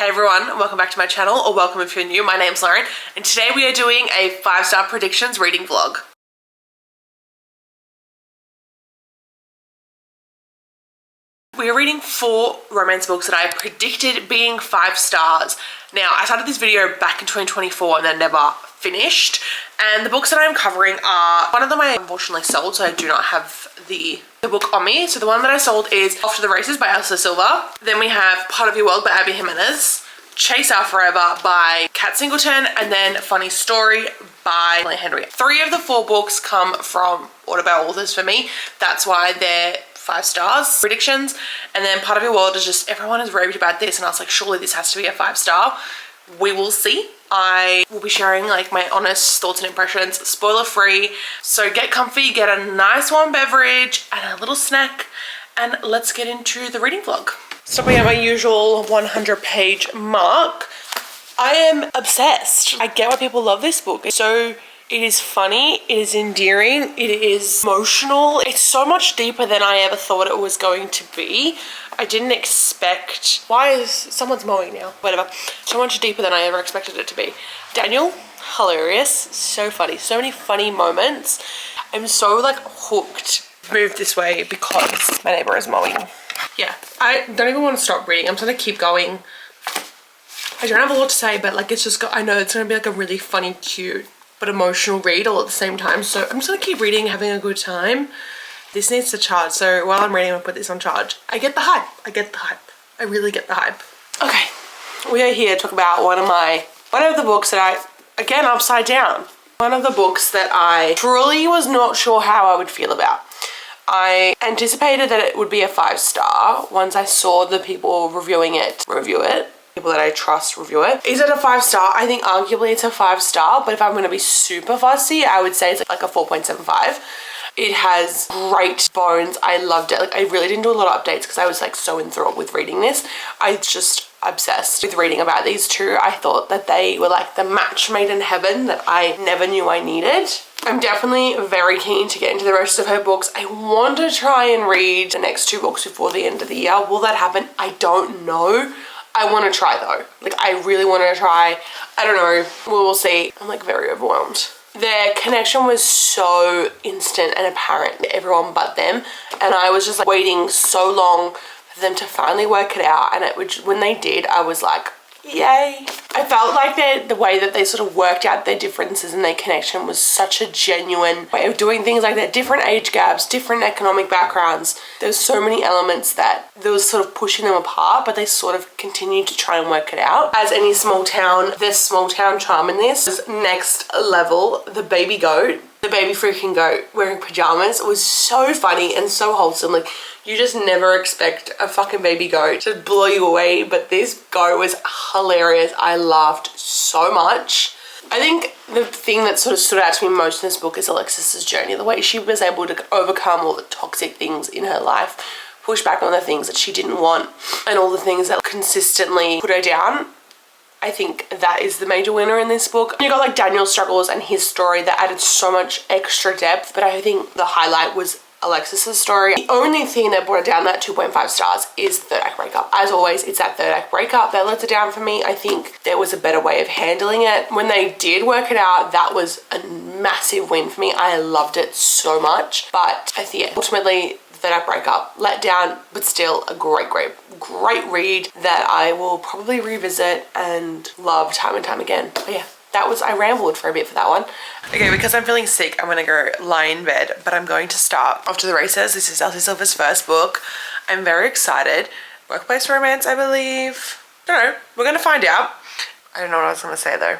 Hey everyone, welcome back to my channel, or welcome if you're new. My name's Lauren, and today we are doing a 5-star predictions reading vlog. We are reading 4 romance books that I predicted being 5 stars. Now, I started this video back in 2024 and then never finished. And the books that I'm covering are, one of them I unfortunately sold, so I do not have the book on me. So the one that I sold is Off to the Races by Elsie. Then we have Part of Your World by Jimenez, Chase Our Forever by Singleton, and then Funny Story by Henry. 3 of the 4 books come from Audible authors for me. That's why they're 5 stars predictions. And then Part of Your World is just, everyone has raved about this and I was like, surely this has to be a 5-star. We will see. I will be sharing like my honest thoughts and impressions, spoiler free. So get comfy, get a nice warm beverage and a little snack, and let's get into the reading vlog. Stopping at my usual 100-page mark. I am obsessed. I get why people love this book. It is funny, it is endearing, it is emotional. It's so much deeper than I ever thought it was going to be. I didn't expect, why is someone's mowing now? Whatever. So much deeper than I ever expected it to be. Daniel, hilarious, so funny, so many funny moments. I'm so like hooked. Move this way because my neighbor is mowing. Yeah, I don't even want to stop reading. I'm just gonna keep going. I don't have a lot to say, but like it's just I know it's gonna be like a really funny, cute, but emotional read all at the same time. So I'm just gonna keep reading, having a good time. This needs to charge, so while I'm reading, I'm gonna put this on charge. I get the hype. I get the hype. I really get the hype. Okay, we are here to talk about one of the books that again, upside down. One of the books that I truly was not sure how I would feel about. I anticipated that it would be a 5-star once I saw the people review it. People that I trust review it. Is it a 5-star? I think arguably it's a 5-star, but if I'm gonna be super fussy, I would say it's like a 4.75. It has great bones. I loved it. Like I really didn't do a lot of updates because I was like so enthralled with reading this. I just obsessed with reading about these two. I thought that they were like the match made in heaven that I never knew I needed. I'm definitely very keen to get into the rest of her books. I want to try and read the next 2 books before the end of the year. Will that happen? I don't know. I want to try though. Like I really want to try. I don't know. We will see. I'm like very overwhelmed. Their connection was so instant and apparent to everyone but them. And I was just like waiting so long for them to finally work it out. And when they did, I was like, yay. I felt like the way that they sort of worked out their differences and their connection was such a genuine way of doing things, like that different age gaps, different economic backgrounds. There's so many elements that there was sort of pushing them apart, but they sort of continued to try and work it out. As any small town, there's small town charm in this. Is next level. The baby freaking goat wearing pajamas was so funny and so wholesome. Like you just never expect a fucking baby goat to blow you away, but this goat was hilarious. I laughed so much. I think the thing that sort of stood out to me most in this book is Alexis's journey, the way she was able to overcome all the toxic things in her life, push back on the things that she didn't want, and all the things that consistently put her down. I think that is the major winner in this book. You got like Daniel's struggles and his story that added so much extra depth, but I think the highlight was Alexis's story. The only thing that brought it down that 2.5 stars is the third act breakup. As always, it's that third act breakup that lets it down for me. I think there was a better way of handling it. When they did work it out, that was a massive win for me. I loved it so much. But I think ultimately, third act breakup, let down, but still a great read that I will probably revisit and love time and time again. But yeah, I rambled for a bit for that one. Okay, because I'm feeling sick, I'm gonna go lie in bed, but I'm going to start Off to the Races. This is Elsie Silver's first book. I'm very excited. Workplace romance, I believe. I don't know, we're gonna find out. I don't know what I was gonna say though.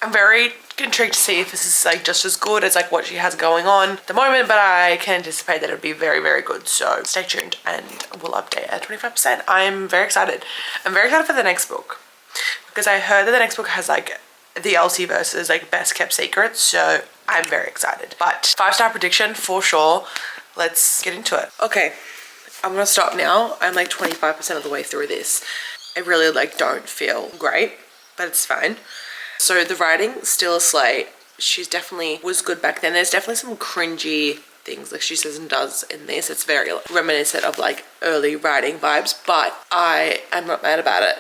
I'm very intrigued to see if this is like just as good as like what she has going on at the moment, but I can anticipate that it'll be very good. So stay tuned and we'll update at 25%. I'm very excited. I'm very excited for the next book because I heard that the next book has like the Elsie versus like best kept secrets, so I'm very excited. But 5-star prediction for sure. Let's get into it. Okay, I'm gonna stop now. I'm like 25% of the way through this. I really like don't feel great, but it's fine. So the writing still a slay. She's definitely was good back then. There's definitely some cringy things like she says and does in this. It's very reminiscent of like early writing vibes, but I am not mad about it.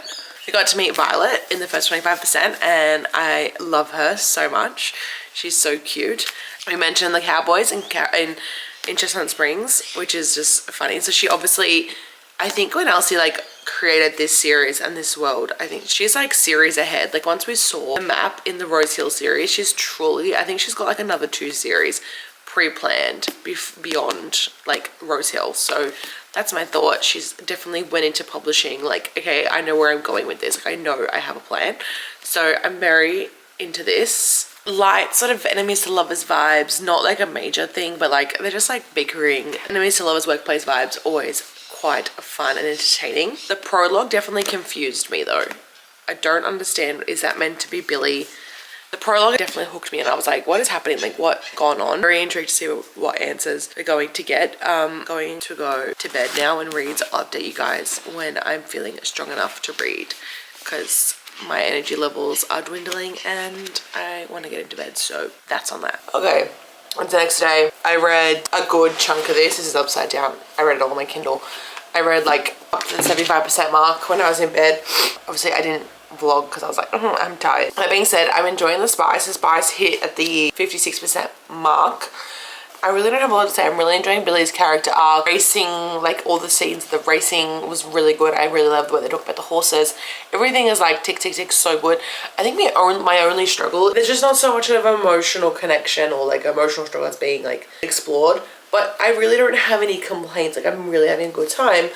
We got to meet Violet in the first 25% and I love her so much. She's so cute. We mentioned the cowboys in Chestnut Springs, which is just funny. So she obviously, I think when Elsie like created this series and this world, I think she's like series ahead. Like once we saw the map in the Rose Hill series, she's truly, I think she's got like another 2 series pre-planned beyond like Rose Hill. So that's my thought. She's definitely went into publishing like, okay, I know where I'm going with this. Like I know I have a plan. So I'm very into this. Light sort of enemies to lovers vibes, not like a major thing, but like they're just like bickering. Enemies to lovers workplace vibes, always quite fun and entertaining. The prologue definitely confused me though. I don't understand, is that meant to be Billy? The prologue definitely hooked me and I was like, what is happening? Like what gone on? Very intrigued to see what answers we're going to get. Going to go to bed now and read. I'll update you guys when I'm feeling strong enough to read because my energy levels are dwindling and I want to get into bed, so that's on that. Okay, on the next day, I read a good chunk of this. This is upside down. I read it all on my Kindle. I read like up to the 75% mark when I was in bed. Obviously, I didn't vlog because I was like, I'm tired. That being said, I'm enjoying the spice. The spice hit at the 56% mark. I really don't have a lot to say. I'm really enjoying Billy's character arc. Racing, like all the scenes, the racing was really good. I really loved the way they talk about the horses. Everything is like tick, tick, tick, so good. I think my only struggle, there's just not so much of an emotional connection or like emotional struggle that's being like explored. But I really don't have any complaints. Like I'm really having a good time.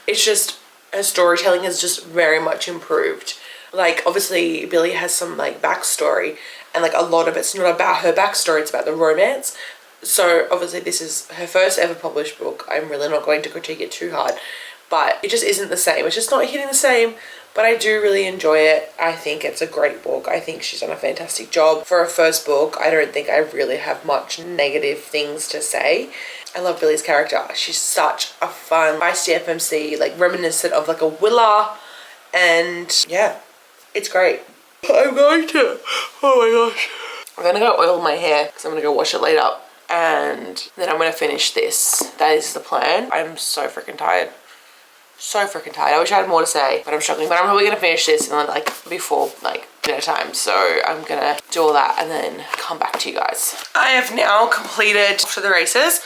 It's just her storytelling has just very much improved. Like obviously Billy has some like backstory and like a lot of it's not about her backstory, it's about the romance. So obviously this is her first ever published book. I'm really not going to critique it too hard, but it just isn't the same. It's just not hitting the same, but I do really enjoy it. I think it's a great book. I think she's done a fantastic job. For a first book, I don't think I really have much negative things to say. I love Billy's character. She's such a fun, feisty FMC, like reminiscent of like a Willa, and yeah, it's great. I'm going to, oh my gosh. I'm gonna go oil my hair because I'm gonna go wash it later. And then I'm gonna finish this. That is the plan. I'm so freaking tired. So freaking tired. I wish I had more to say, but I'm struggling. But I'm probably gonna finish this and then like before like dinner time. So I'm gonna do all that and then come back to you guys. I have now completed for the races.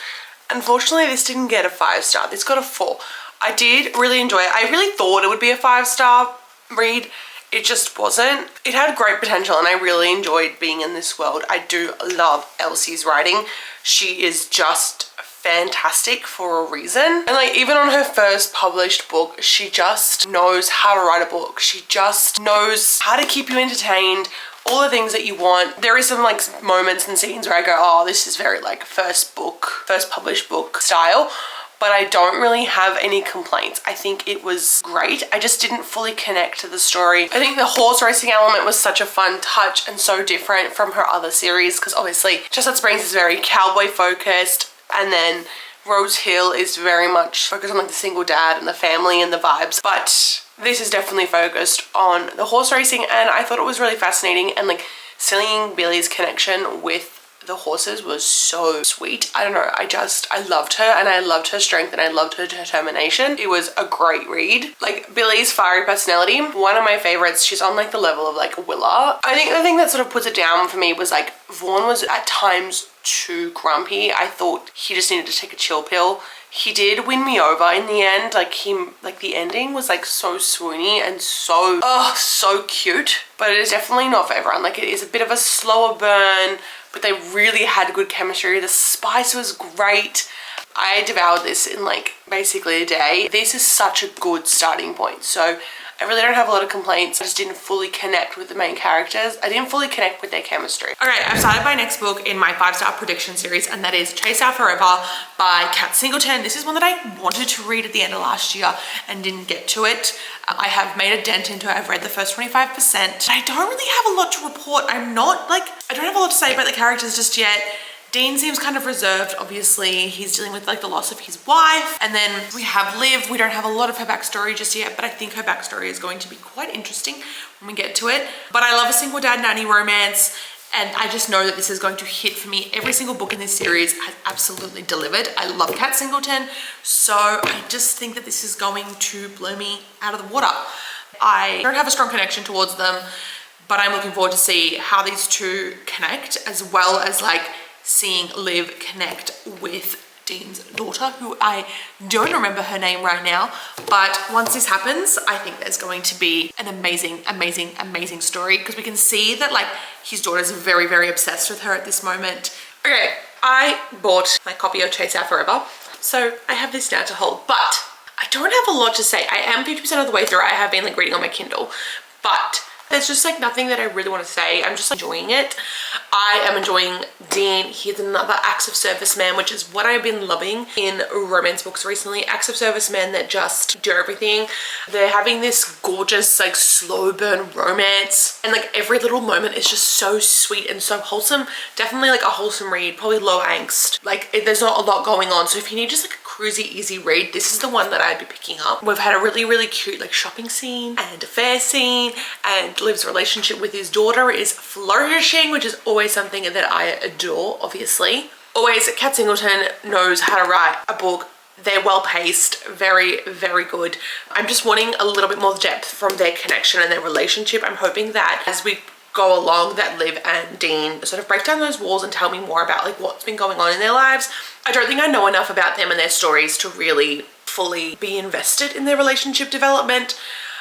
Unfortunately, this didn't get a 5-star. This got a 4. I did really enjoy it. I really thought it would be a 5-star read. It just wasn't. It had great potential and I really enjoyed being in this world. I do love Elsie's writing. She is just fantastic for a reason. And like even on her first published book, she just knows how to write a book. She just knows how to keep you entertained, all the things that you want. There is some like moments and scenes where I go, oh, this is very like first published book style. But I don't really have any complaints. I think it was great. I just didn't fully connect to the story. I think the horse racing element was such a fun touch and so different from her other series because obviously Chestnut Springs is very cowboy focused and then Rose Hill is very much focused on like the single dad and the family and the vibes. But this is definitely focused on the horse racing and I thought it was really fascinating and like seeing Billy's connection with the horses was so sweet. I don't know, I loved her and I loved her strength and I loved her determination. It was a great read. Like Billy's fiery personality, one of my favorites. She's on like the level of like Willa. I think the thing that sort of puts it down for me was like Vaughn was at times too grumpy. I thought he just needed to take a chill pill. He did win me over in the end. Like the ending was like so swoony and so, oh, so cute. But it is definitely not for everyone. Like it is a bit of a slower burn, but they really had good chemistry. The spice was great. I devoured this in like basically a day. This is such a good starting point. So I really don't have a lot of complaints. I just didn't fully connect with the main characters. I didn't fully connect with their chemistry. All right, I've started my next book in my 5-star prediction series, and that is Chased Out Forever by Singleton. This is one that I wanted to read at the end of last year and didn't get to it. I have made a dent into it. I've read the first 25%. I don't really have a lot to report. I don't have a lot to say about the characters just yet. Dean seems kind of reserved. Obviously, he's dealing with like the loss of his wife. And then we have Liv. We don't have a lot of her backstory just yet, but I think her backstory is going to be quite interesting when we get to it. But I love a single dad nanny romance. And I just know that this is going to hit for me. Every single book in this series has absolutely delivered. I love Singleton. So I just think that this is going to blow me out of the water. I don't have a strong connection towards them, but I'm looking forward to see how these two connect, as well as like seeing Liv connect with Dean's daughter, who I don't remember her name right now. But once this happens, I think there's going to be an amazing, amazing, amazing story, because we can see that like his daughter's very, very obsessed with her at this moment. Okay, I bought my copy of Chase Out Forever, so I have this now to hold, but I don't have a lot to say. I am 50% of the way through. I have been like reading on my Kindle, but there's just like nothing that I really want to say. I'm just enjoying it. I am enjoying Dean. He's another acts of service man, which is what I've been loving in romance books recently. Acts of service men that just do everything. They're having this gorgeous like slow burn romance, and like every little moment is just so sweet and so wholesome. Definitely like a wholesome read, probably low angst. Like there's not a lot going on, so if you need just like a cruisy easy read, this is the one that I'd be picking up. We've had a really, really cute like shopping scene and a fair scene, and Liv's relationship with his daughter is flourishing, which is always something that I adore, obviously. Always, Kat Singleton knows how to write a book. They're well paced, very, very good. I'm just wanting a little bit more depth from their connection and their relationship. I'm hoping that as we go along that Liv and Dean sort of break down those walls and tell me more about like what's been going on in their lives. I don't think I know enough about them and their stories to really fully be invested in their relationship development,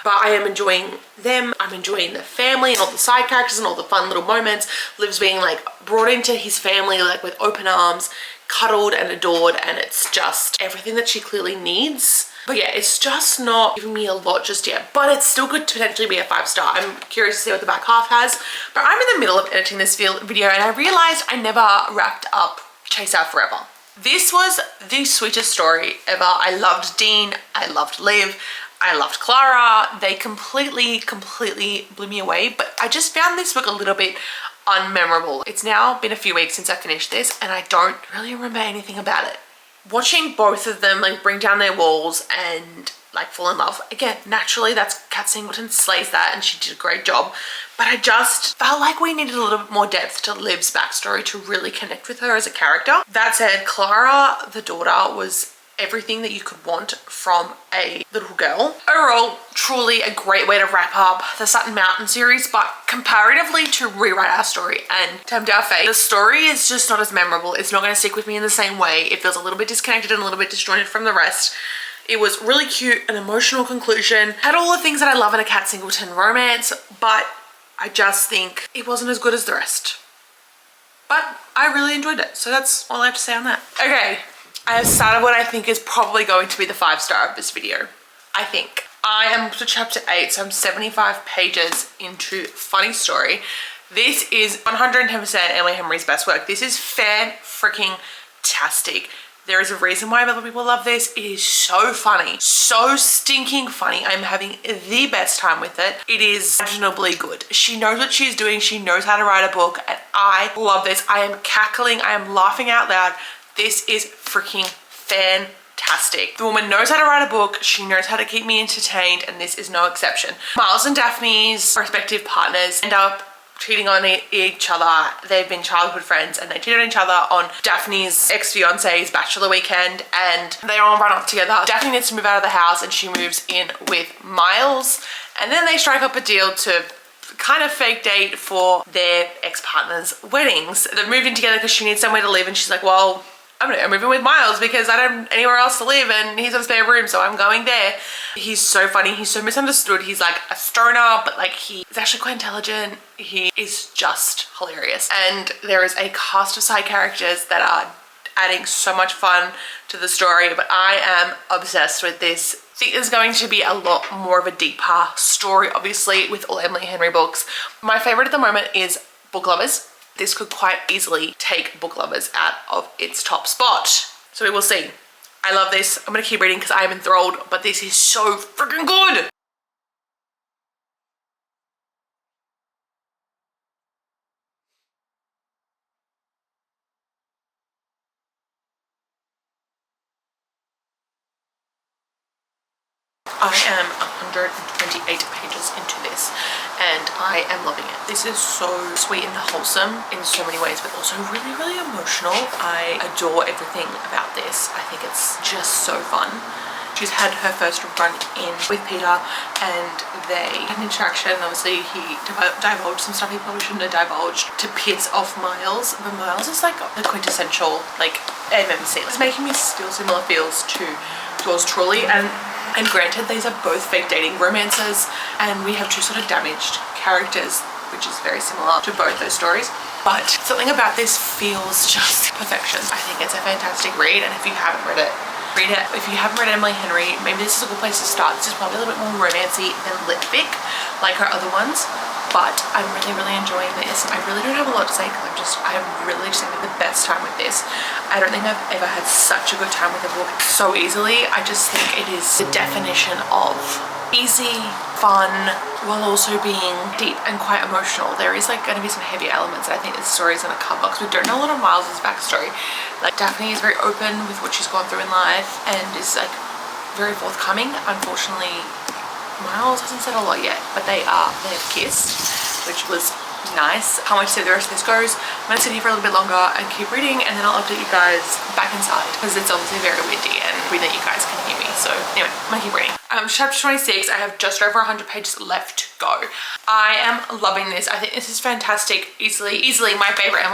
but I am enjoying them. I'm enjoying the family and all the side characters and all the fun little moments. Liv's being like brought into his family like with open arms, cuddled and adored, and it's just everything that she clearly needs. But yeah, it's just not giving me a lot just yet, but it's still good to potentially be a 5-star. I'm curious to see what the back half has, but I'm in the middle of editing this video and I realized I never wrapped up Chase Out Forever. This was the sweetest story ever. I loved Dean, I loved Liv, I loved Clara. They completely blew me away, but I just found this book a little bit unmemorable. It's now been a few weeks since I finished this and I don't really remember anything about it. Watching both of them like bring down their walls and like fall in love, again, naturally that's Kat Singleton slays that and she did a great job, but I just felt like we needed a little bit more depth to Liv's backstory to really connect with her as a character. That said, Clara, the daughter, was everything that you could want from a little girl. Overall, truly a great way to wrap up the Sutton Mountain series, but comparatively to rewrite our story and tempt our fate, the story is just not as memorable. It's not going to stick with me in the same way. It feels a little bit disconnected and a little bit disjointed from the rest. It was really cute, an emotional conclusion, had all the things that I love in a Kat Singleton romance, but I just think it wasn't as good as the rest. But I really enjoyed it, so that's all I have to say on that. Okay. I have started what I think is probably going to be the 5-star of this video. I think. I am up to chapter 8, so I'm 75 pages into Funny Story. This is 110% Emily Henry's best work. This is fan-freaking-tastic. There is a reason why other people love this. It is so funny. So stinking funny. I'm having the best time with it. It is imaginably good. She knows what she's doing. She knows how to write a book, and I love this. I am cackling. I am laughing out loud. This is freaking fantastic. The woman knows how to write a book. She knows how to keep me entertained, and this is no exception. Miles and Daphne's respective partners end up cheating on each other. They've been childhood friends and they cheat on each other on Daphne's ex-fiance's bachelor weekend, and they all run off together. Daphne needs to move out of the house and she moves in with Miles, and then they strike up a deal to kind of fake date for their ex-partners' weddings. They've moved in together because she needs somewhere to live, and she's like, well, I'm gonna move in with Miles because I don't have anywhere else to live and he's got a spare room, so I'm going there. He's so funny. He's so misunderstood. He's like a stoner, but like he is actually quite intelligent. He is just hilarious. And there is a cast of side characters that are adding so much fun to the story, but I am obsessed with this. I think there's going to be a lot more of a deeper story, obviously, with all Emily Henry books. My favorite at the moment is Book Lovers. This could quite easily take Book Lovers out of its top spot. So we will see. I love this. I'm gonna keep reading because I am enthralled, but this is so freaking good. I am 128 pages into this and I am loving it. This is so sweet and wholesome in so many ways, but also really, really emotional. I adore everything about this. I think it's just so fun. She's had her first run in with Peter and they had an interaction. Obviously he divulged some stuff he probably shouldn't have divulged to piss off Miles, but Miles is like the quintessential like MMC. It's making me feel similar feels to yours truly, and granted these are both fake dating romances and we have two sort of damaged characters, which is very similar to both those stories. But something about this feels just perfection. I think it's a fantastic read, and if you haven't read it, read it. If you haven't read Emily Henry, maybe this is a good place to start. This is probably a little bit more romancy than lit fic like her other ones, but I'm really enjoying this. I really don't have a lot to say because I'm really just having the best time with this. I don't think I've ever had such a good time with a book so easily. I just think it is the definition of easy, fun, while also being deep and quite emotional. There is like going to be some heavy elements that I think this story is going to cover because we don't know a lot of Miles's backstory. Like Daphne is very open with what she's gone through in life and is like very forthcoming. Unfortunately, Miles hasn't said a lot yet, but they've kissed, which was nice. Can't wait to see where the rest of this goes. I'm going to sit here for a little bit longer and keep reading, and then I'll update you guys back inside because it's obviously very windy and we that you guys can hear me. So anyway, I'm going to keep reading. Chapter 26, I have just over 100 pages left to go. I am loving this. I think this is fantastic. Easily my favorite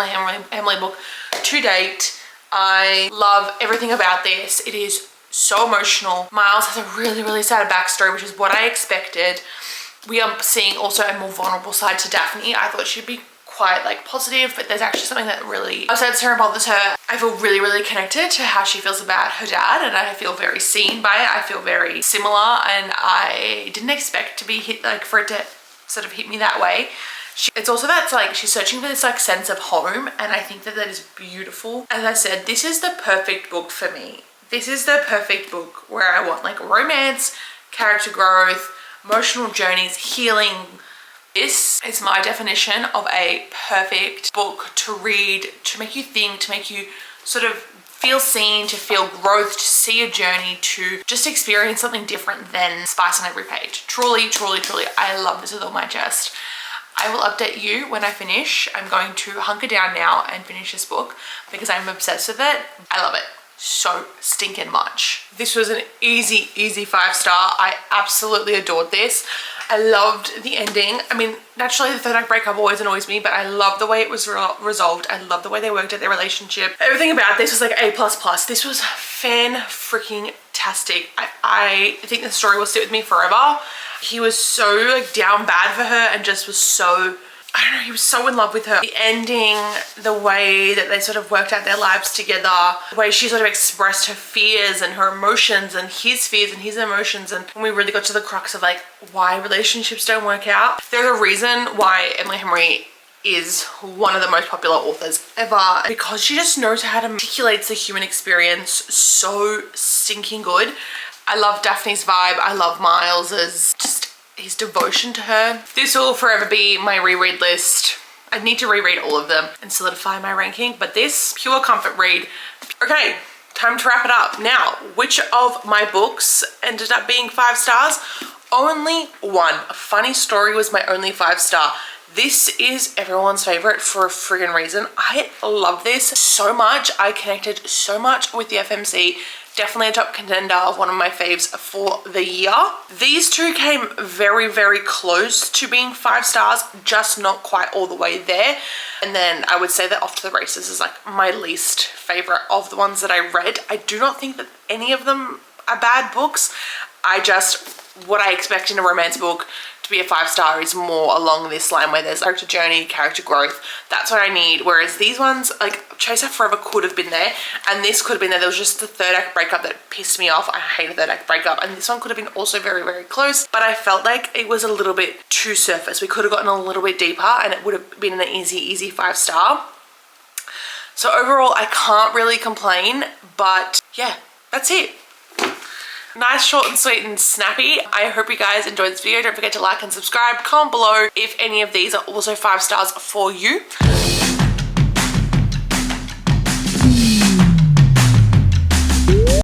Emily book to date. I love everything about this. It is so emotional. Miles has a really sad backstory, which is what I expected. We are seeing also a more vulnerable side to Daphne. I thought she'd be quite like positive, but there's actually something that really upsets her and bothers her. I feel really connected to how she feels about her dad, and I feel very seen by it. I feel very similar, and I didn't expect to be hit, like for it to sort of hit me that way. It's also that like she's searching for this like sense of home, and I think that is beautiful. As I said, this is the perfect book for me. This is the perfect book where I want like romance, character growth, emotional journeys, healing. This is my definition of a perfect book to read, to make you think, to make you sort of feel seen, to feel growth, to see a journey, to just experience something different than spice on every page. Truly, I love this with all my chest. I will update you when I finish. I'm going to hunker down now and finish this book because I'm obsessed with it. I love it so stinking much. This was an easy 5-star. I absolutely adored this. I loved the ending. I mean, naturally the third act breakup always annoys me, but I love the way it was resolved. I love the way they worked at their relationship. Everything about this was like A++. This was fan-freaking-tastic. I think the story will sit with me forever. He was so like down bad for her and just was so, I don't know, he was so in love with her. The ending, the way that they sort of worked out their lives together, the way she sort of expressed her fears and her emotions and his fears and his emotions, and when we really got to the crux of like why relationships don't work out. They're the reason why Emily Henry is one of the most popular authors ever, because she just knows how to articulate the human experience so stinking good. I love Daphne's vibe. I love Miles's just his devotion to her. This will forever be my reread list. I need to reread all of them and solidify my ranking, but this, pure comfort read. Okay, time to wrap it up. Now, which of my books ended up being 5 stars? Only one. A Funny Story was my only 5-star. This is everyone's favorite for a friggin' reason. I love this so much. I connected so much with the FMC. Definitely a top contender of one of my faves for the year. These two came very close to being 5 stars, just not quite all the way there. And then I would say that Off to the Races is like my least favorite of the ones that I read. I do not think that any of them are bad books. What I expect in a romance book to be a 5-star is more along this line where there's character journey, character growth. That's what I need. Whereas these ones, like Chase After Forever could have been there, and this could have been there. There was just the third act breakup that pissed me off. I hate a third act breakup, and this one could have been also very close, but I felt like it was a little bit too surface. We could have gotten a little bit deeper and it would have been an easy 5-star. So overall, I can't really complain, but yeah, that's it. Nice, short and sweet and snappy. I hope you guys enjoyed this video. Don't forget to like and subscribe. Comment below if any of these are also 5 stars for you.